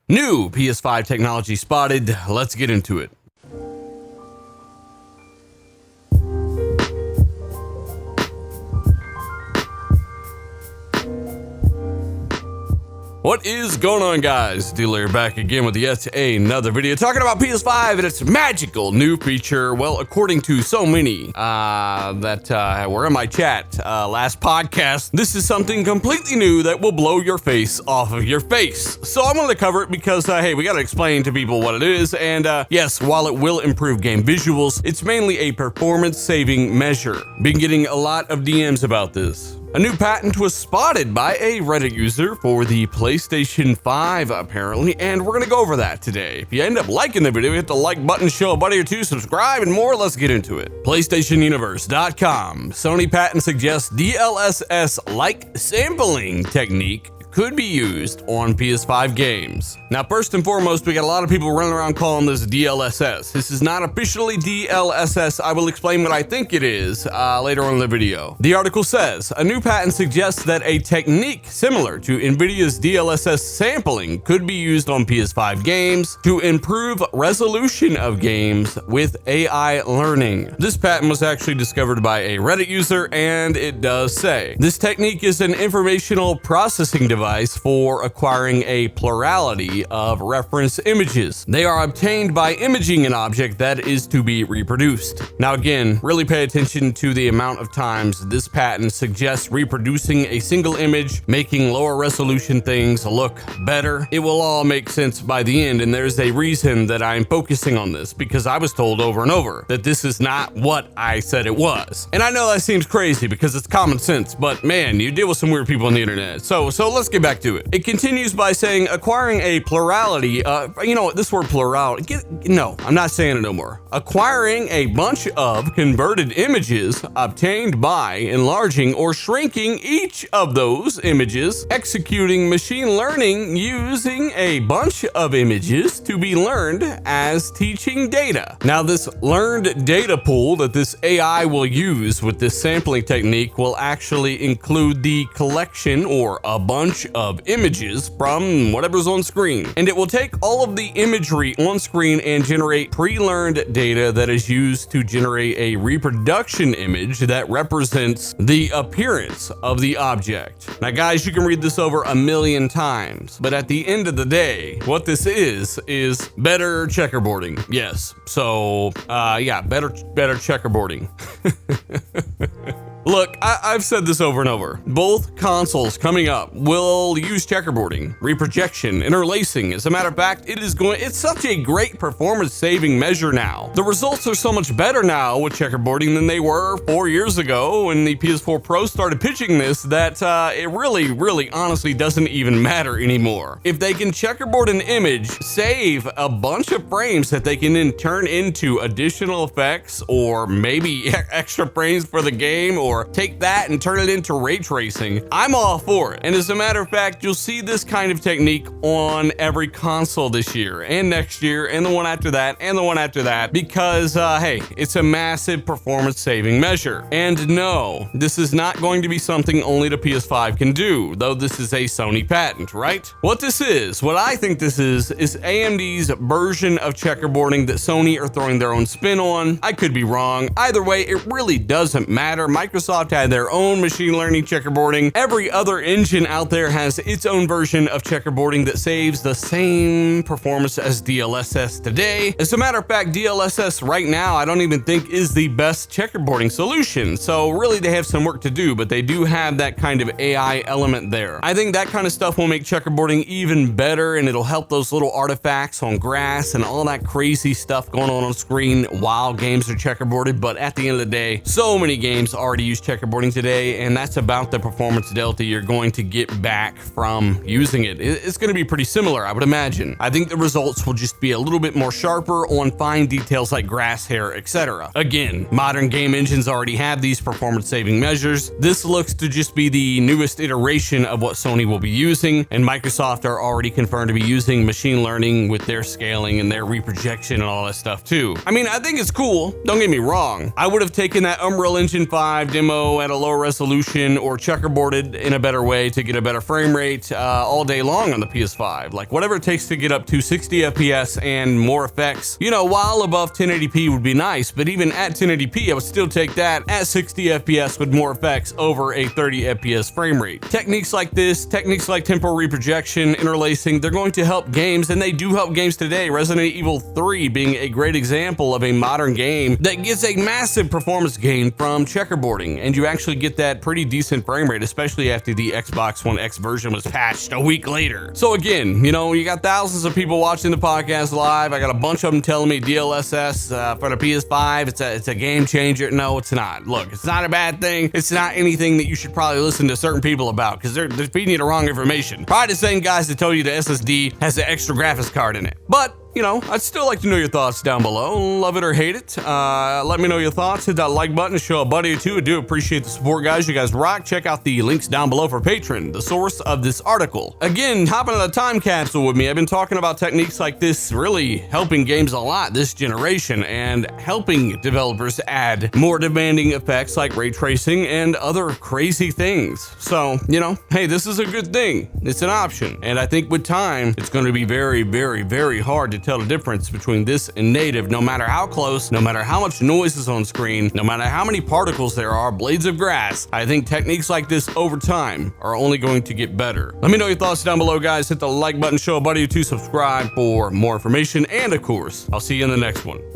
New PS5 technology spotted. Let's get into it. What is going on, guys? D-Layer back again with yet another video talking about PS5 and its magical new feature. Well, according to so many that were in my chat last podcast, this is something completely new that will blow your face off of your face. So I'm going to cover it because, hey, we got to explain to people what it is. And yes, while it will improve game visuals, it's mainly a performance-saving measure. Been getting a lot of DMs about this. A new patent was spotted by a Reddit user for the PlayStation 5, apparently, and we're going to go over that today. If you end up liking the video, hit the like button, show a buddy or two, subscribe, and more. Let's get into it. PlayStationUniverse.com. Sony patent suggests DLSS-like sampling technique could be used on PS5 games. Now, first and foremost, we got a lot of people running around calling this DLSS. This is not officially DLSS. I will explain what I think it is later on in the video. The article says, a new patent suggests that a technique similar to NVIDIA's DLSS sampling could be used on PS5 games to improve resolution of games with AI learning. This patent was actually discovered by a Reddit user, and it does say, this technique is an informational processing device for acquiring a plurality of reference images. They are obtained by imaging an object that is to be reproduced. Now again, really pay attention to the amount of times this patent suggests reproducing a single image, making lower resolution things look better. It will all make sense by the end, and there's a reason that I'm focusing on this, because I was told over and over that this is not what I said it was. And I know that seems crazy because it's common sense, but man, you deal with some weird people on the internet. So let's get back to it. It continues by saying acquiring a plurality, this word plurality, no, I'm not saying it no more. Acquiring a bunch of converted images obtained by enlarging or shrinking each of those images, executing machine learning using a bunch of images to be learned as teaching data. Now, this learned data pool that this AI will use with this sampling technique will actually include the collection or a bunch of images from whatever's on screen, and it will take all of the imagery on screen and generate pre-learned data that is used to generate a reproduction image that represents the appearance of the object. Now guys, you can read this over a million times, but at the end of the day, what this is better checkerboarding. Yes, so yeah, better checkerboarding. Look, I've said this over and over. Both consoles coming up will use checkerboarding, reprojection, interlacing. As a matter of fact, it's such a great performance-saving measure now. The results are so much better now with checkerboarding than they were 4 years ago when the PS4 Pro started pitching this, that it really honestly doesn't even matter anymore. If they can checkerboard an image, save a bunch of frames that they can then turn into additional effects or maybe extra frames for the game, or take that and turn it into ray tracing, I'm all for it. And as a matter of fact, you'll see this kind of technique on every console this year and next year and the one after that and the one after that, because hey, it's a massive performance saving measure. And no, this is not going to be something only the PS5 can do, though this is a Sony patent, right? What I think this is AMD's version of checkerboarding that Sony are throwing their own spin on. I could be wrong. Either way, it really doesn't matter. Microsoft had their own machine learning checkerboarding. Every other engine out there has its own version of checkerboarding that saves the same performance as DLSS today. As a matter of fact, DLSS right now, I don't even think is the best checkerboarding solution. So really they have some work to do, but they do have that kind of AI element there. I think that kind of stuff will make checkerboarding even better, and it'll help those little artifacts on grass and all that crazy stuff going on screen while games are checkerboarded. But at the end of the day, so many games already use checkerboarding today, and that's about the performance delta you're going to get back from using it. It's going to be pretty similar, I would imagine. I think the results will just be a little bit more sharper on fine details like grass, hair, etc. Again, modern game engines already have these performance saving measures. This looks to just be the newest iteration of what Sony will be using, and Microsoft are already confirmed to be using machine learning with their scaling and their reprojection and all that stuff too. I mean, I think it's cool, don't get me wrong. I would have taken that Unreal Engine 5 demo camo at a lower resolution or checkerboarded in a better way to get a better frame rate all day long on the PS5. Like whatever it takes to get up to 60 FPS and more effects, you know, while above 1080p would be nice, but even at 1080p, I would still take that at 60 FPS with more effects over a 30 FPS frame rate. Techniques like this, techniques like temporal reprojection, interlacing, they're going to help games, and they do help games today. Resident Evil 3 being a great example of a modern game that gets a massive performance gain from checkerboarding, and you actually get that pretty decent frame rate, especially after the Xbox One X version was patched a week later. So again, you know, you got thousands of people watching the podcast live. I got a bunch of them telling me DLSS for the PS5, it's a game changer. No, it's not. Look, it's not a bad thing. It's not anything that you should probably listen to certain people about because they're feeding you the wrong information. Probably the same guys that tell you the SSD has an extra graphics card in it. But you know, I'd still like to know your thoughts down below. Love it or hate it. Let me know your thoughts. Hit that like button, show a buddy or two. I do appreciate the support, guys. You guys rock. Check out the links down below for Patreon, the source of this article. Again, hopping on the time capsule with me. I've been talking about techniques like this really helping games a lot this generation and helping developers add more demanding effects like ray tracing and other crazy things. So, you know, hey, this is a good thing. It's an option. And I think with time, it's going to be very, very, very hard to tell the difference between this and native, no matter how close, no matter how much noise is on screen, no matter how many particles there are, blades of grass. I think techniques like this over time are only going to get better. Let me know your thoughts down below, guys. Hit the like button, show a buddy or two, subscribe for more information, and of course, I'll see you in the next one.